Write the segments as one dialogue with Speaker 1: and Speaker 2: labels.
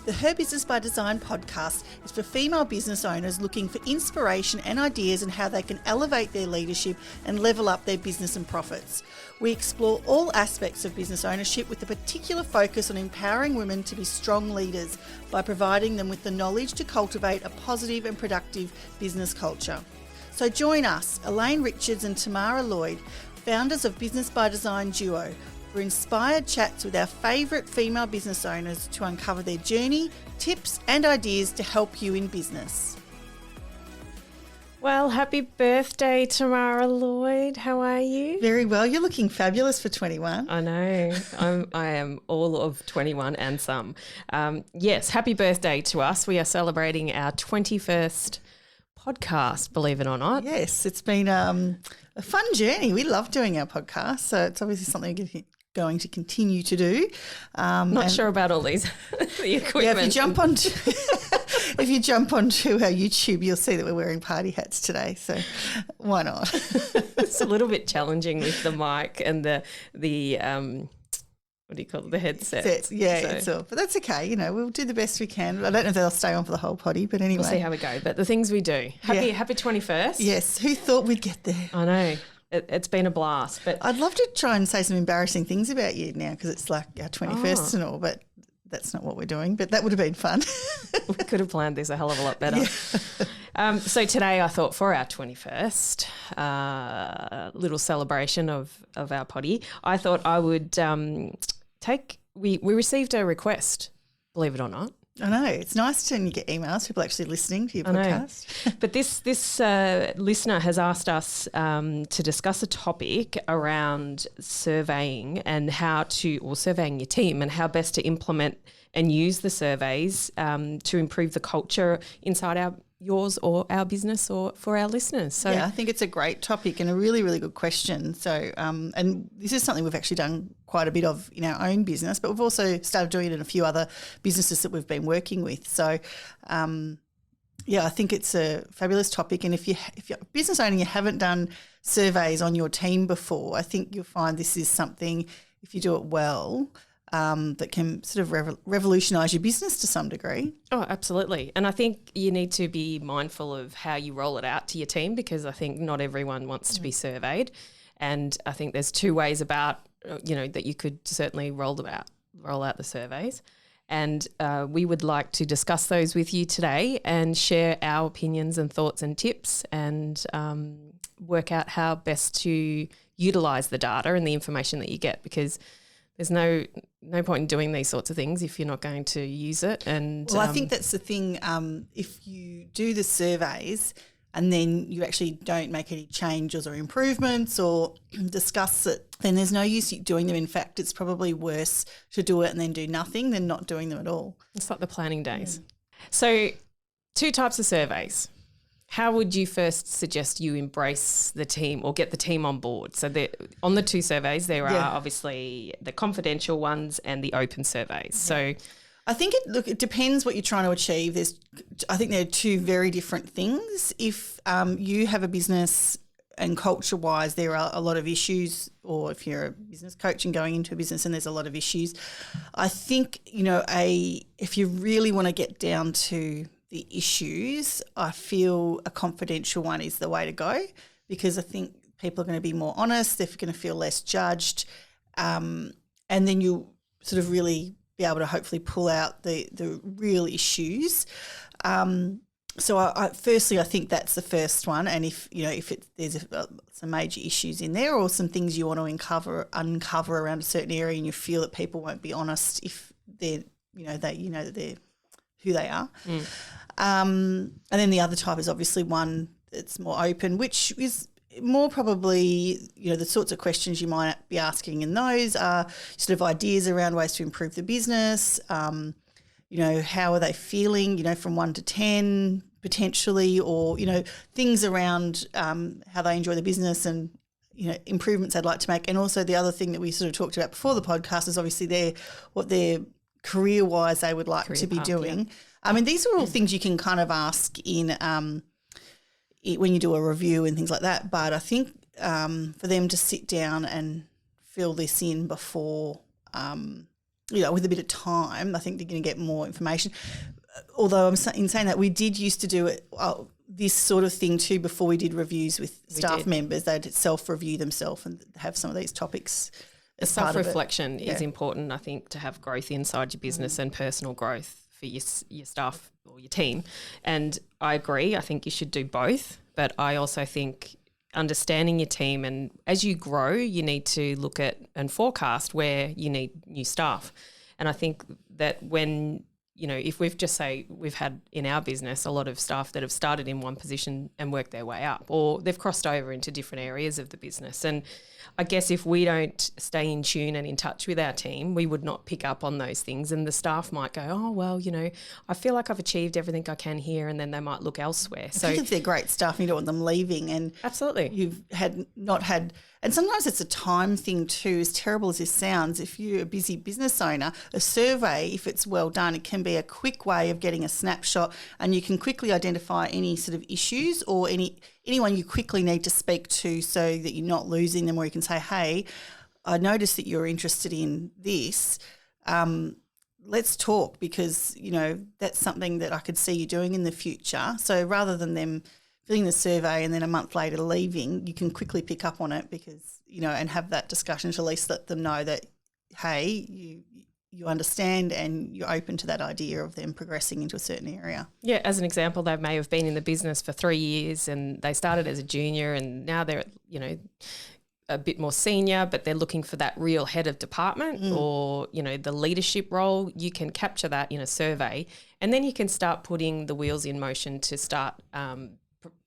Speaker 1: The Her Business by Design podcast is for female business owners looking for inspiration and ideas on how they can elevate their leadership and level up their business and profits. We explore all aspects of business ownership with a particular focus on empowering women to be strong leaders by providing them with the knowledge to cultivate a positive and productive business culture. So join us, Elaine Richards and Tamara Lloyd, founders of Business by Design Duo, for inspired chats with our favourite female business owners to uncover their journey, tips and ideas to help you in business.
Speaker 2: Well, happy birthday, Tamara Lloyd. How are you?
Speaker 1: Very well. You're looking fabulous for 21.
Speaker 2: I know. I am all of 21 and some. Yes, happy birthday to us. We are celebrating our 21st podcast, believe it or not.
Speaker 1: Yes, it's been a fun journey. We love doing our podcast, so it's obviously something we're going to continue to do.
Speaker 2: Not sure about all these the equipment.
Speaker 1: Yeah, if you jump onto our YouTube, you'll see that we're wearing party hats today. So why not?
Speaker 2: It's a little bit challenging with the mic and the what do you call it, the headset.
Speaker 1: Yeah, but that's okay. We'll do the best we can. I don't know if they'll stay on for the whole potty, but anyway.
Speaker 2: We'll see how we go. But the things we do. Happy 21st.
Speaker 1: Yes. Who thought we'd get there?
Speaker 2: I know. It's been a blast. But
Speaker 1: I'd love to try and say some embarrassing things about you now because it's like our 21st and all, but that's not what we're doing. But that would have been fun.
Speaker 2: We could have planned this a hell of a lot better. Yeah. So today I thought for our 21st little celebration of our potty, I thought I would we received a request, believe it or not.
Speaker 1: I know. It's nice when you get emails, people actually listening to your podcast.
Speaker 2: But this listener has asked us to discuss a topic around surveying and surveying your team and how best to implement and use the surveys to improve the culture inside yours or our business or for our listeners. So
Speaker 1: yeah, I think it's a great topic and a really, really good question. So and this is something we've actually done quite a bit of in our own business, but we've also started doing it in a few other businesses that we've been working with. So I think it's a fabulous topic. And if you're a business owner and you haven't done surveys on your team before, I think you'll find this is something, if you do it well, that can sort of revolutionise your business to some degree.
Speaker 2: Oh, absolutely. And I think you need to be mindful of how you roll it out to your team because I think not everyone wants to be surveyed. And I think there's two ways about, that you could certainly roll out the surveys. And we would like to discuss those with you today and share our opinions and thoughts and tips and work out how best to utilise the data and the information that you get because there's no point in doing these sorts of things if you're not going to use it. And
Speaker 1: I think that's the thing. If you do the surveys and then you actually don't make any changes or improvements or discuss it, then there's no use doing them. In fact, it's probably worse to do it and then do nothing than not doing them at all.
Speaker 2: It's like the planning days. So 2 types of surveys. How would you first suggest you embrace the team or get the team on board? So on the 2 surveys, there are obviously the confidential ones and the open surveys. So
Speaker 1: I think it depends what you're trying to achieve. I think there are 2 very different things. If you have a business and culture-wise there are a lot of issues, or if you're a business coach and going into a business and there's a lot of issues, I think, if you really want to get down to the issues, I feel a confidential one is the way to go because I think people are going to be more honest, they're going to feel less judged, and then you'll sort of really be able to hopefully pull out the real issues. So I firstly, I think that's the first one, and if there's some major issues in there or some things you want to uncover around a certain area and you feel that people won't be honest if they're that they're who they are. And then the other type is obviously one that's more open, which is more probably, the sorts of questions you might be asking in those are sort of ideas around ways to improve the business, how are they feeling, from 1 to 10 potentially, or, things around how they enjoy the business and, improvements they'd like to make. And also the other thing that we sort of talked about before the podcast is obviously what their career-wise they would like to be doing. Yeah. I mean, these are all things you can kind of ask in when you do a review and things like that. But I think for them to sit down and fill this in before with a bit of time, I think they're going to get more information. Although in saying that, we did used to do it this sort of thing too before we did reviews with staff members. They'd self-review themselves and have some of these topics.
Speaker 2: Self-reflection is important, I think, to have growth inside your business and personal growth for your staff or your team. And I agree, I think you should do both, but I also think understanding your team, and as you grow, you need to look at and forecast where you need new staff. And I think that when, if we've had in our business a lot of staff that have started in one position and worked their way up, or they've crossed over into different areas of the business. And I guess if we don't stay in tune and in touch with our team, we would not pick up on those things. And the staff might go, oh, well, I feel like I've achieved everything I can here, and then they might look elsewhere. So
Speaker 1: if they're great staff and you don't want them leaving, and
Speaker 2: absolutely,
Speaker 1: you've not had, and sometimes it's a time thing too, as terrible as this sounds. If you're a busy business owner, a survey, if it's well done, it can be a quick way of getting a snapshot, and you can quickly identify any sort of issues or anyone you quickly need to speak to so that you're not losing them, or you can say, hey, I noticed that you're interested in this. Let's talk, because, that's something that I could see you doing in the future. So rather than them filling the survey and then a month later leaving, you can quickly pick up on it, because, and have that discussion to at least let them know that, hey, you understand and you're open to that idea of them progressing into a certain area.
Speaker 2: Yeah, as an example, they may have been in the business for 3 years and they started as a junior, and now they're, a bit more senior, but they're looking for that real head of department or, the leadership role. You can capture that in a survey, and then you can start putting the wheels in motion to start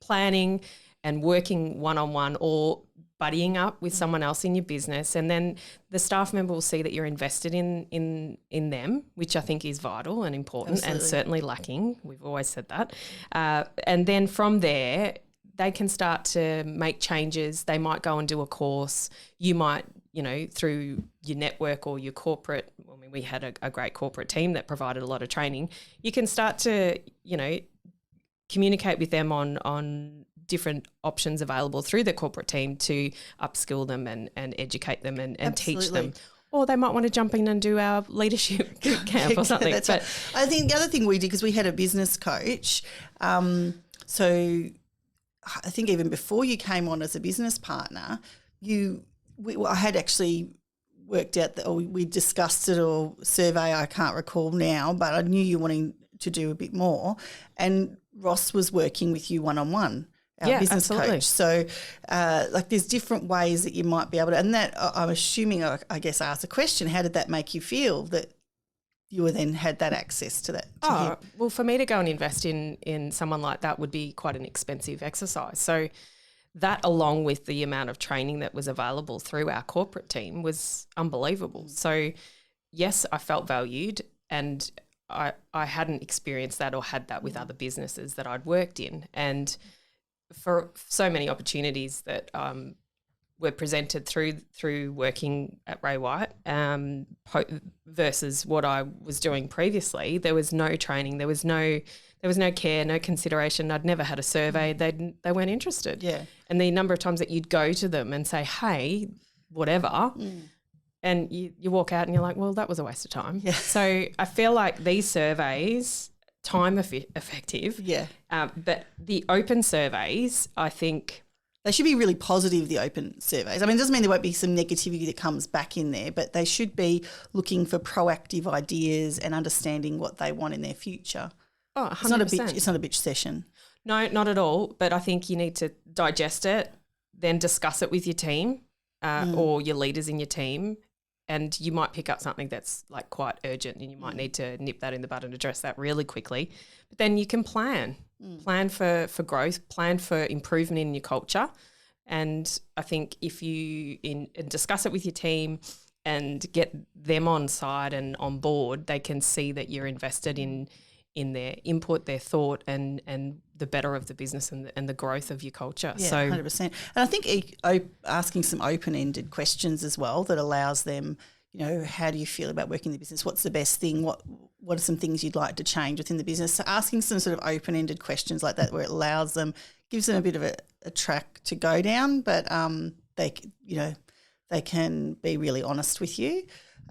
Speaker 2: planning and working one-on-one or buddying up with someone else in your business. And then the staff member will see that you're invested in them, which I think is vital and important. Absolutely. And certainly lacking. We've always said that. And then from there, they can start to make changes. They might go and do a course. You might, through your network or your corporate, we had a great corporate team that provided a lot of training. You can start to, communicate with them on different options available through the corporate team to upskill them and educate them and teach them. Or they might want to jump in and do our leadership camp or something.
Speaker 1: That's right. I think the other thing we did, because we had a business coach, so I think even before you came on as a business partner, I had actually worked out that, or we discussed it, or survey, I can't recall now, but I knew you were wanting to do a bit more. And Ross was working with you one-on-one, our business coach. So there's different ways that you might be able to, and that I'm assuming, I guess, ask a question, how did that make you feel that you were then had that access to that?
Speaker 2: Well, for me to go and invest in someone like that would be quite an expensive exercise. So that, along with the amount of training that was available through our corporate team, was unbelievable. So yes, I felt valued, and I hadn't experienced that or had that with other businesses that I'd worked in. And for so many opportunities that were presented through working at Ray White versus what I was doing previously, there was no training, there was no care, no consideration. I'd never had a survey. They weren't interested.
Speaker 1: Yeah.
Speaker 2: And the number of times that you'd go to them and say, hey, whatever, and you walk out and you're like, well, that was a waste of time.
Speaker 1: Yeah.
Speaker 2: So I feel like these surveys, time effective.
Speaker 1: Yeah.
Speaker 2: But the open surveys, I think,
Speaker 1: they should be really positive, the open surveys. I mean, it doesn't mean there won't be some negativity that comes back in there, but they should be looking for proactive ideas and understanding what they want in their future.
Speaker 2: Oh, 100%.
Speaker 1: It's not a bitch session.
Speaker 2: No, not at all. But I think you need to digest it, then discuss it with your team or your leaders in your team. And you might pick up something that's like quite urgent, and you might need to nip that in the bud and address that really quickly. But then you can plan for growth, plan for improvement in your culture. And I think if you discuss it with your team and get them on side and on board, they can see that you're invested in their input, their thought, and the better of the business and the growth of your culture.
Speaker 1: Yeah,
Speaker 2: so
Speaker 1: 100%. And I think asking some open-ended questions as well that allows them, how do you feel about working in the business? What's the best thing? What are some things you'd like to change within the business? So asking some sort of open-ended questions like that, where it allows them, gives them a bit of a track to go down, but they can be really honest with you.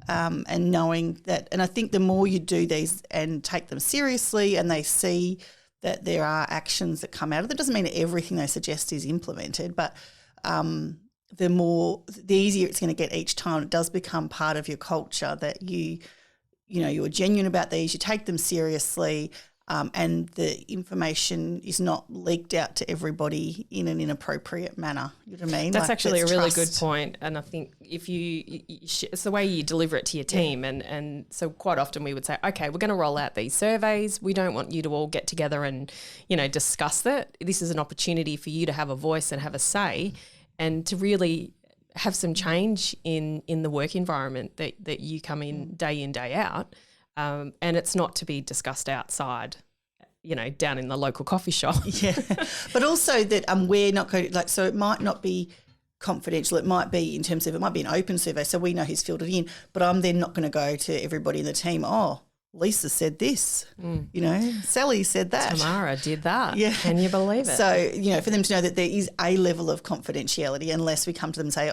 Speaker 1: and knowing that. And I think the more you do these and take them seriously and they see that there are actions that come out of it, doesn't mean that everything they suggest is implemented, but the easier it's going to get each time. It does become part of your culture that you're genuine about these, you take them seriously, and the information is not leaked out to everybody in an inappropriate manner. You know what I mean?
Speaker 2: That's actually a really good
Speaker 1: trust.
Speaker 2: point. And I think if it's the way you deliver it to your team. And so quite often we would say, okay, we're going to roll out these surveys. We don't want you to all get together and, discuss that. This is an opportunity for you to have a voice and have a say and to really have some change in the work environment that you come in, day out. And it's not to be discussed outside, down in the local coffee shop.
Speaker 1: Yeah, but also that we're not going to, so it might not be confidential. It might be in terms of, it might be an open survey, so we know who's filled it in, but I'm then not going to go to everybody in the team, Lisa said this, Sally said that.
Speaker 2: Tamara did that.
Speaker 1: Yeah.
Speaker 2: Can you believe it?
Speaker 1: So, for them to know that there is a level of confidentiality unless we come to them and say,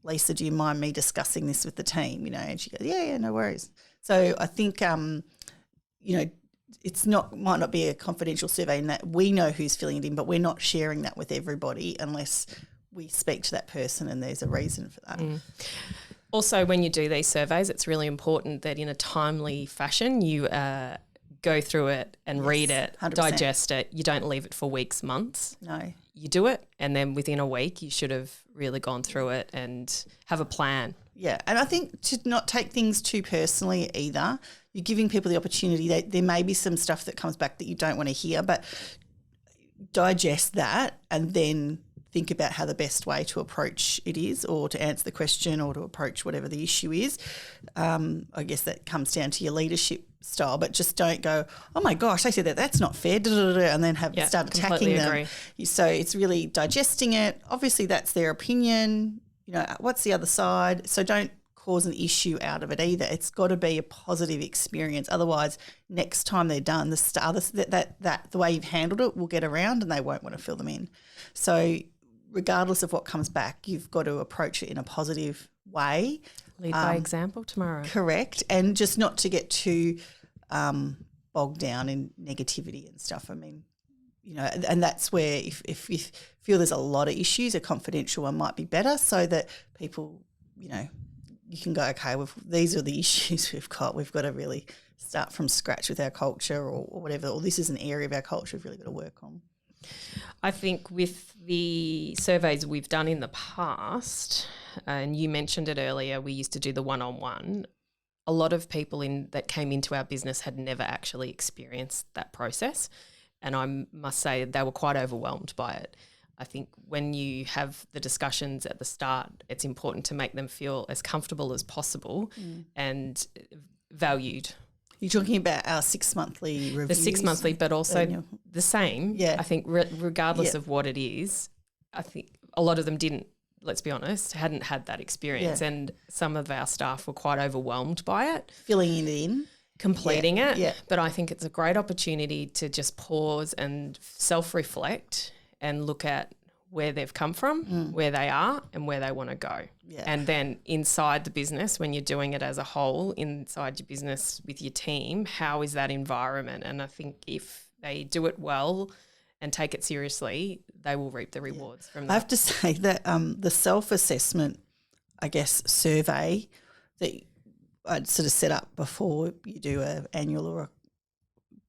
Speaker 1: Lisa, do you mind me discussing this with the team? And she goes, yeah, no worries. So I think, it's might not be a confidential survey in that we know who's filling it in, but we're not sharing that with everybody unless we speak to that person and there's a reason for that.
Speaker 2: Also, when you do these surveys, it's really important that in a timely fashion you go through it and read it,
Speaker 1: 100%.
Speaker 2: Digest it. You don't leave it for weeks, months.
Speaker 1: No.
Speaker 2: You do it, and then within a week you should have really gone through it and have a plan.
Speaker 1: Yeah, and I think to not take things too personally either. You're giving people the opportunity. There may be some stuff that comes back that you don't want to hear, but digest that and then think about how the best way to approach it is, or to answer the question, or to approach whatever the issue is. I guess that comes down to your leadership style, but just don't go, oh my gosh, they said that's not fair, and then start attacking them.
Speaker 2: Agree.
Speaker 1: So it's really digesting it. Obviously that's their opinion. What's the other side? So don't cause an issue out of it either. It's got to be a positive experience. Otherwise, next time they're done, the way you've handled it will get around and they won't want to fill them in. So regardless of what comes back, you've got to approach it in a positive way.
Speaker 2: Lead by example tomorrow.
Speaker 1: Correct. And just not to get too bogged down in negativity and stuff. I mean, and that's where if you feel there's a lot of issues, a confidential one might be better, so that people, you can go, okay, these are the issues we've got. We've got to really start from scratch with our culture or whatever, or this is an area of our culture we've really got to work on.
Speaker 2: I think with the surveys we've done in the past, and you mentioned it earlier, we used to do the one-on-one. A lot of people that came into our business had never actually experienced that process, and I must say they were quite overwhelmed by it. I think when you have the discussions at the start, it's important to make them feel as comfortable as possible and valued.
Speaker 1: You're talking about our 6 monthly reviews?
Speaker 2: The 6 monthly, but also the same.
Speaker 1: Yeah.
Speaker 2: I think regardless of what it is, I think a lot of them didn't, let's be honest, hadn't had that experience, and some of our staff were quite overwhelmed by it.
Speaker 1: Filling it in.
Speaker 2: Completing it. Yeah. But I think it's a great opportunity to just pause and self-reflect and look at where they've come from, where they are and where they want to go. Yeah. And then inside the business, when you're doing it as a whole, inside your business with your team, how is that environment? And I think if they do it well and take it seriously, they will reap the rewards from that.
Speaker 1: I have to say that the self-assessment, I guess, survey that I'd sort of set up before you do an annual or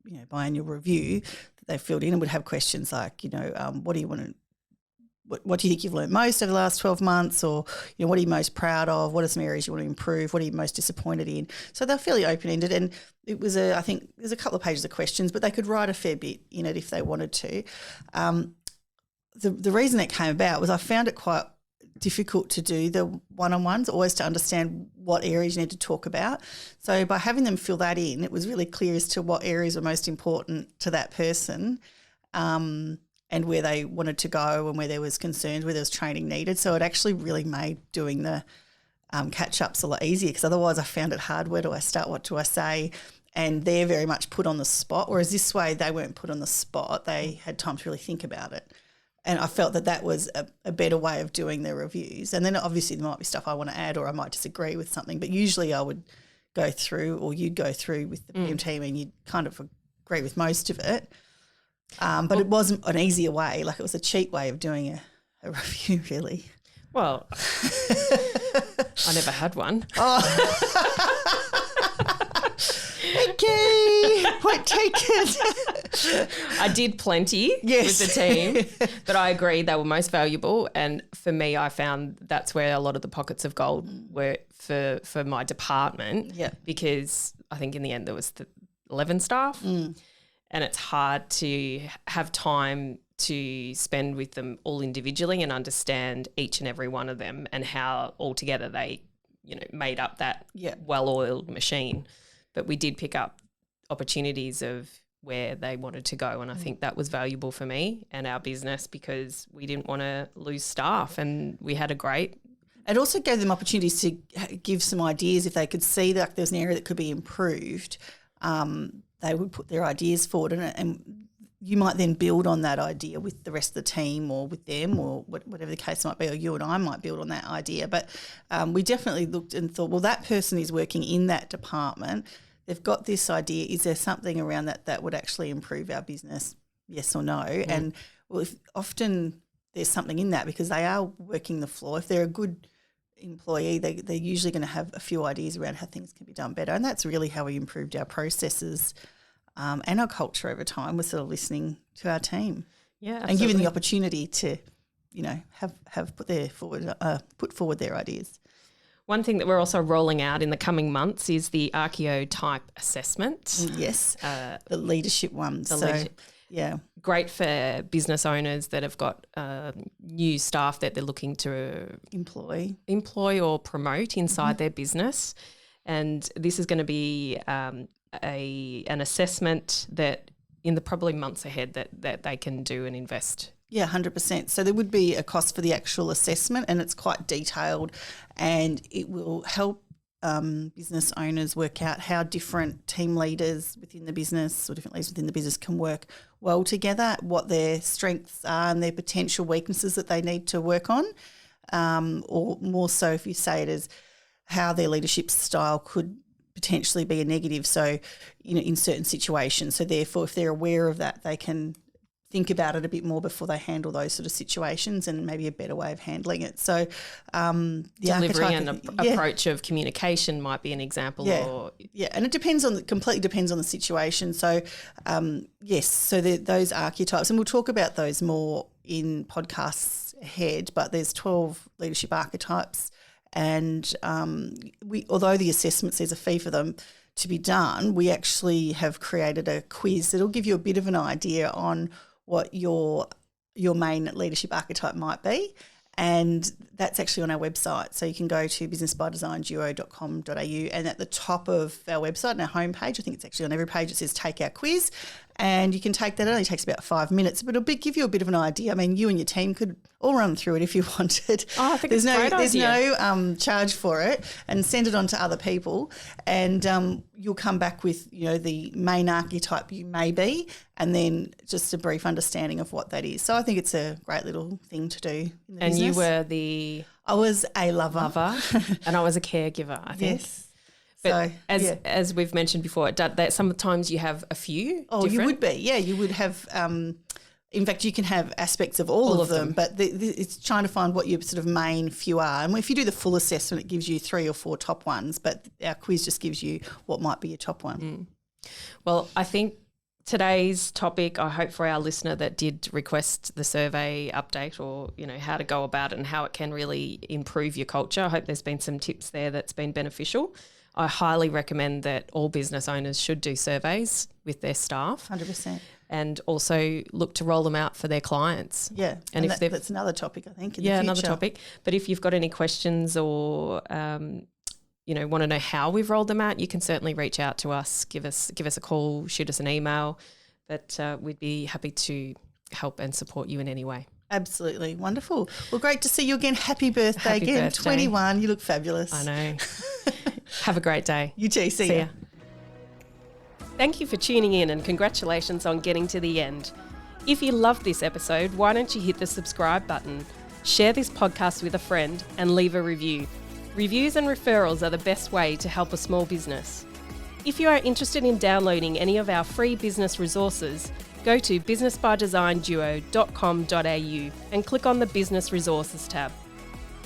Speaker 1: a biannual review that they filled in, and would have questions like, what do you want to, what do you think you've learned most over the last 12 months, or what are you most proud of? What are some areas you want to improve? What are you most disappointed in? So they're fairly open-ended, and it was I think there's a couple of pages of questions, but they could write a fair bit in it if they wanted to. The reason it came about was I found it quite difficult to do the one-on-ones, always to understand what areas you need to talk about. So by having them fill that in, it was really clear as to what areas were most important to that person, and where they wanted to go and where there was concerns, where there was training needed. So it actually really made doing the catch-ups a lot easier, because otherwise I found it hard. Where do I start? What do I say? And they're very much put on the spot, whereas this way they weren't put on the spot. They had time to really think about it. And I felt that was a better way of doing the reviews. And then obviously there might be stuff I want to add or I might disagree with something, but usually I would go through, or you'd go through with the PM team and you'd kind of agree with most of it. But it wasn't an easier way. Like, it was a cheap way of doing a review, really.
Speaker 2: Well, I never had one.
Speaker 1: Okay, point taken.
Speaker 2: I did plenty with the team, but I agree they were most valuable. And for me, I found that's where a lot of the pockets of gold were for my department.
Speaker 1: Yeah.
Speaker 2: Because I think in the end there was 11 staff, and it's hard to have time to spend with them all individually and understand each and every one of them and how altogether they, made up that well-oiled machine. But we did pick up opportunities of where they wanted to go, and I think that was valuable for me and our business because we didn't want to lose staff, and we had a great.
Speaker 1: It also gave them opportunities to give some ideas. If they could see that there's an area that could be improved, they would put their ideas forward, and you might then build on that idea with the rest of the team or with them or whatever the case might be, or you and I might build on that idea. But we definitely looked and thought, well, that person is working in that department. They've got this idea. Is there something around that would actually improve our business, yes or no? And well, if often there's something in that because they are working the floor. If they're a good employee, they're usually going to have a few ideas around how things can be done better. And that's really how we improved our processes and our culture over time, was sort of listening to our team.
Speaker 2: Yeah, absolutely.
Speaker 1: And giving the opportunity to, have put forward their ideas.
Speaker 2: One thing that we're also rolling out in the coming months is the archetype assessment.
Speaker 1: Yes, the leadership ones. Yeah.
Speaker 2: Great for business owners that have got new staff that they're looking to employ or promote inside their business. And this is going to be an assessment that in the probably months ahead that they can do and invest.
Speaker 1: Yeah, 100%. So there would be a cost for the actual assessment, and it's quite detailed, and it will help business owners work out how different team leaders within the business or different leaders within the business can work well together, what their strengths are and their potential weaknesses that they need to work on, or more so if you say it as how their leadership style could potentially be a negative, so in certain situations. So therefore, if they're aware of that, they can think about it a bit more before they handle those sort of situations, and maybe a better way of handling it. So the
Speaker 2: delivery and approach of communication might be an example.
Speaker 1: And it completely depends on the situation. So so those archetypes, and we'll talk about those more in podcasts ahead, but there's 12 leadership archetypes, and although the assessment says a fee for them to be done, we actually have created a quiz that'll give you a bit of an idea on what your main leadership archetype might be, and that's actually on our website. So you can go to businessbydesignduo.com.au, and at the top of our website and our homepage, I think it's actually on every page, it says take our quiz, and you can take that. It only takes about 5 minutes, but it'll give you a bit of an idea. I mean, you and your team could all run through it if you wanted.
Speaker 2: Oh, I think there's
Speaker 1: no charge for it, and send it on to other people, and you'll come back with the main archetype you may be, and then just a brief understanding of what that is. So I think it's a great little thing to do in the business.
Speaker 2: And you were
Speaker 1: I was a lover.
Speaker 2: And I was a caregiver, I think.
Speaker 1: Yes.
Speaker 2: But as we've mentioned before, that sometimes you have a few.
Speaker 1: Oh, you would be. Yeah, you would have. In fact, you can have aspects of all of them, but it's trying to find what your sort of main few are. And if you do the full assessment, it gives you 3 or 4 top ones, but our quiz just gives you what might be your top one.
Speaker 2: Well, I think today's topic, I hope for our listener that did request the survey update, or how to go about it and how it can really improve your culture. I hope there's been some tips there that's been beneficial. I highly recommend that all business owners should do surveys with their staff.
Speaker 1: 100%.
Speaker 2: And also look to roll them out for their clients.
Speaker 1: Yeah, and that's another topic, I think, in the future.
Speaker 2: Another topic. But if you've got any questions or want to know how we've rolled them out, you can certainly reach out to us, give us a call, shoot us an email. But we'd be happy to help and support you in any way.
Speaker 1: Absolutely. Wonderful. Well, great to see you again. Happy birthday again. 21. You look fabulous.
Speaker 2: I know. Have a great day.
Speaker 1: You too. See ya.
Speaker 2: Thank you for tuning in, and congratulations on getting to the end. If you loved this episode, why don't you hit the subscribe button, share this podcast with a friend, and leave a review. Reviews and referrals are the best way to help a small business. If you are interested in downloading any of our free business resources, go to businessbydesignduo.com.au and click on the Business Resources tab.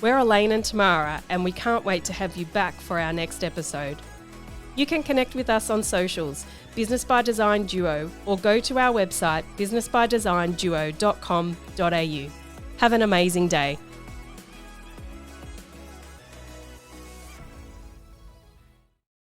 Speaker 2: We're Elaine and Tamara, and we can't wait to have you back for our next episode. You can connect with us on socials, Business by Design Duo, or go to our website, businessbydesignduo.com.au. Have an amazing day.